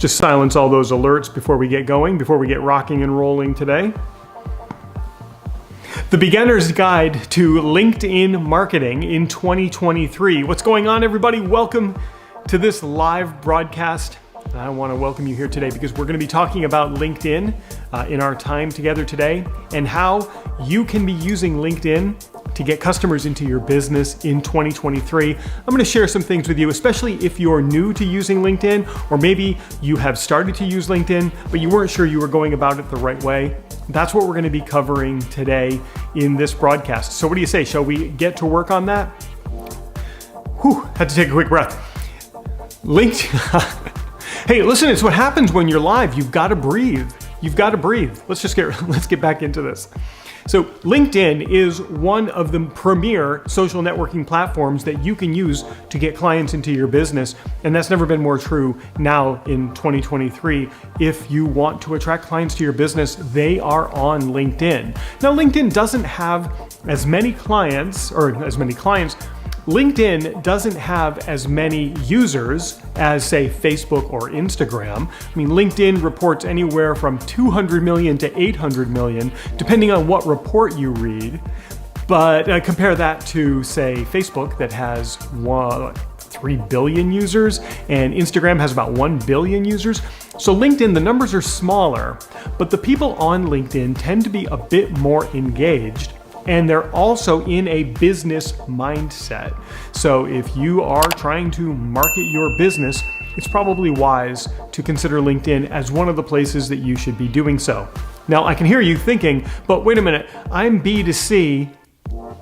just silence all those alerts before we get going, before we get rocking and rolling today. The Beginner's Guide to LinkedIn Marketing in 2023. What's going on, everybody? Welcome to this live broadcast. I want to welcome you here today because we're going to be talking about LinkedIn in our time together today and how you can be using LinkedIn to get customers into your business in 2023. I'm going to share some things with you, especially if you're new to using LinkedIn, or maybe you have started to use LinkedIn, but you weren't sure you were going about it the right way. That's what we're going to be covering today in this broadcast. So what do you say? Shall we get to work on that? Whew, had to take a quick breath. LinkedIn. Hey, listen, it's what happens when you're live. You've got to breathe. You've got to breathe. Let's get back into this. So LinkedIn is one of the premier social networking platforms that you can use to get clients into your business. And that's never been more true now in 2023. If you want to attract clients to your business, they are on LinkedIn. Now, LinkedIn doesn't have as many clients. LinkedIn doesn't have as many users as, say, Facebook or Instagram. I mean, LinkedIn reports anywhere from 200 million to 800 million, depending on what report you read. But compare that to, say, Facebook that has 3 billion users, and Instagram has about 1 billion users. So LinkedIn, the numbers are smaller, but the people on LinkedIn tend to be a bit more engaged. And they're also in a business mindset. So if you are trying to market your business, it's probably wise to consider LinkedIn as one of the places that you should be doing so. Now, I can hear you thinking, but wait a minute, I'm B2C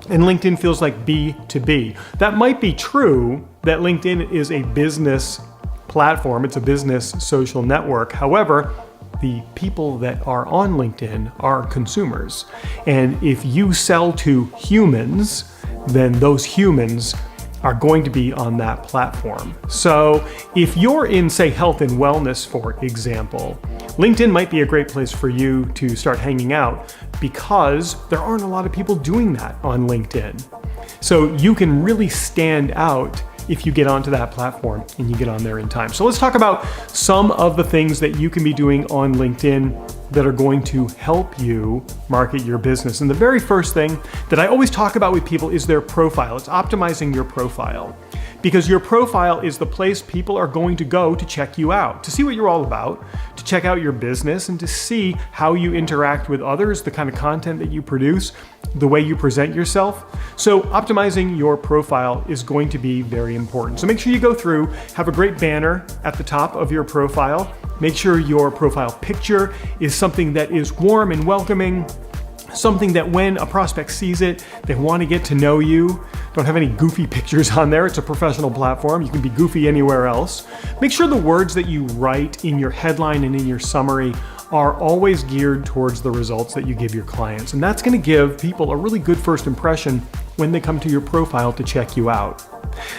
and LinkedIn feels like B2B. That might be true that LinkedIn is a business platform. It's a business social network. However, the people that are on LinkedIn are consumers. And if you sell to humans, then those humans are going to be on that platform. So if you're in, say, health and wellness, for example, LinkedIn might be a great place for you to start hanging out because there aren't a lot of people doing that on LinkedIn. So you can really stand out if you get onto that platform and you get on there in time. So let's talk about some of the things that you can be doing on LinkedIn that are going to help you market your business. And the very first thing that I always talk about with people is their profile. It's optimizing your profile, because your profile is the place people are going to go to check you out, to see what you're all about, to check out your business, and to see how you interact with others, the kind of content that you produce, the way you present yourself. So optimizing your profile is going to be very important. So make sure you go through, have a great banner at the top of your profile. Make sure your profile picture is something that is warm and welcoming, something that when a prospect sees it, they want to get to know you. Don't have any goofy pictures on there. It's a professional platform. You can be goofy anywhere else. Make sure the words that you write in your headline and in your summary are always geared towards the results that you give your clients. And that's going to give people a really good first impression when they come to your profile to check you out.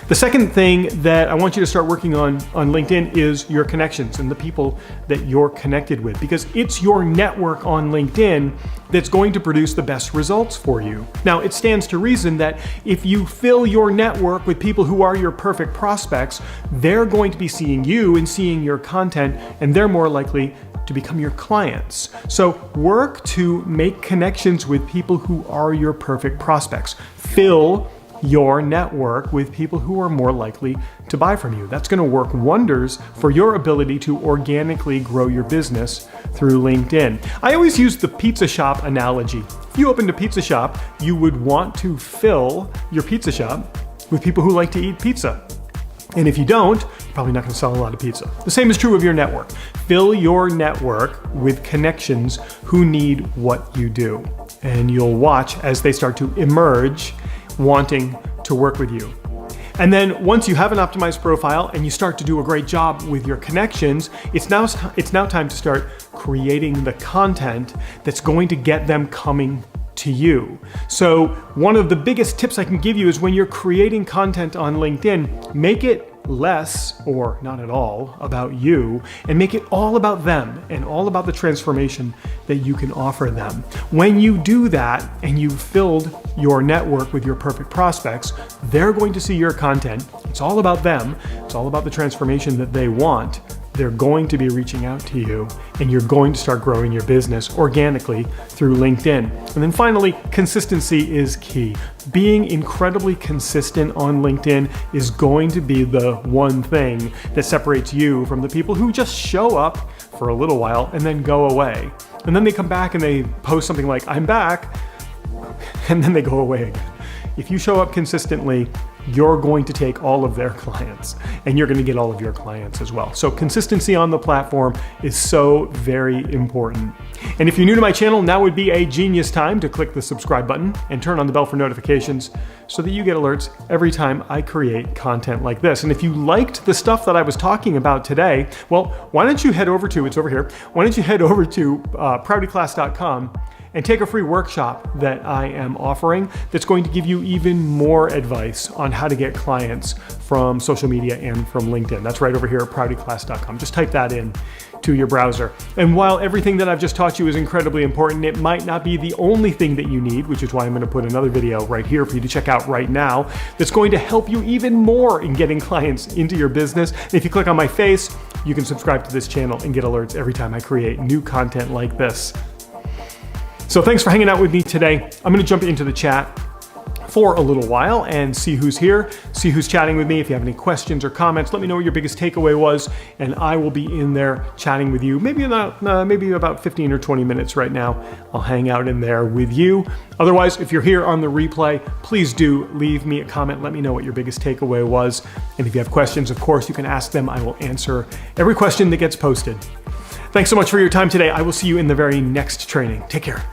The second thing that I want you to start working on LinkedIn is your connections and the people that you're connected with, because it's your network on LinkedIn that's going to produce the best results for you. Now, it stands to reason that if you fill your network with people who are your perfect prospects, they're going to be seeing you and seeing your content, and they're more likely to become your clients. So work to make connections with people who are your perfect prospects. Fill your network with people who are more likely to buy from you. That's going to work wonders for your ability to organically grow your business through LinkedIn. I always use the pizza shop analogy. If you opened a pizza shop, you would want to fill your pizza shop with people who like to eat pizza. And if you don't, you're probably not going to sell a lot of pizza. The same is true of your network. Fill your network with connections who need what you do. And you'll watch as they start to emerge wanting to work with you. And then once you have an optimized profile and you start to do a great job with your connections, it's now time to start creating the content that's going to get them coming to you. So one of the biggest tips I can give you is when you're creating content on LinkedIn, make it less or not at all about you and make it all about them and all about the transformation that you can offer them. When you do that and you've filled your network with your perfect prospects, they're going to see your content. It's all about them. It's all about the transformation that they want. they're going to be reaching out to you, and you're going to start growing your business organically through LinkedIn. And then finally, consistency is key. Being incredibly consistent on LinkedIn is going to be the one thing that separates you from the people who just show up for a little while and then go away. And then they come back and they post something like, "I'm back," and then they go away again. If you show up consistently, you're going to take all of their clients and you're going to get all of your clients as well. So consistency on the platform is so very important. And if you're new to my channel, now would be a genius time to click the subscribe button and turn on the bell for notifications so that you get alerts every time I create content like this. And if you liked the stuff that I was talking about today, well, why don't you head over to, it's over here, why don't you head over to proutyclass.com and take a free workshop that I am offering that's going to give you even more advice on how to get clients from social media and from LinkedIn. That's right over here at proutyclass.com. Just type that in to your browser. And while everything that I've just taught you is incredibly important, it might not be the only thing that you need, which is why I'm going to put another video right here for you to check out right now that's going to help you even more in getting clients into your business. And if you click on my face, you can subscribe to this channel and get alerts every time I create new content like this. So thanks for hanging out with me today. I'm gonna jump into the chat for a little while and see who's here, see who's chatting with me. If you have any questions or comments, let me know what your biggest takeaway was, and I will be in there chatting with you. Maybe about 15 or 20 minutes right now. I'll hang out in there with you. Otherwise, if you're here on the replay, please do leave me a comment. Let me know what your biggest takeaway was. And if you have questions, of course, you can ask them. I will answer every question that gets posted. Thanks so much for your time today. I will see you in the very next training. Take care.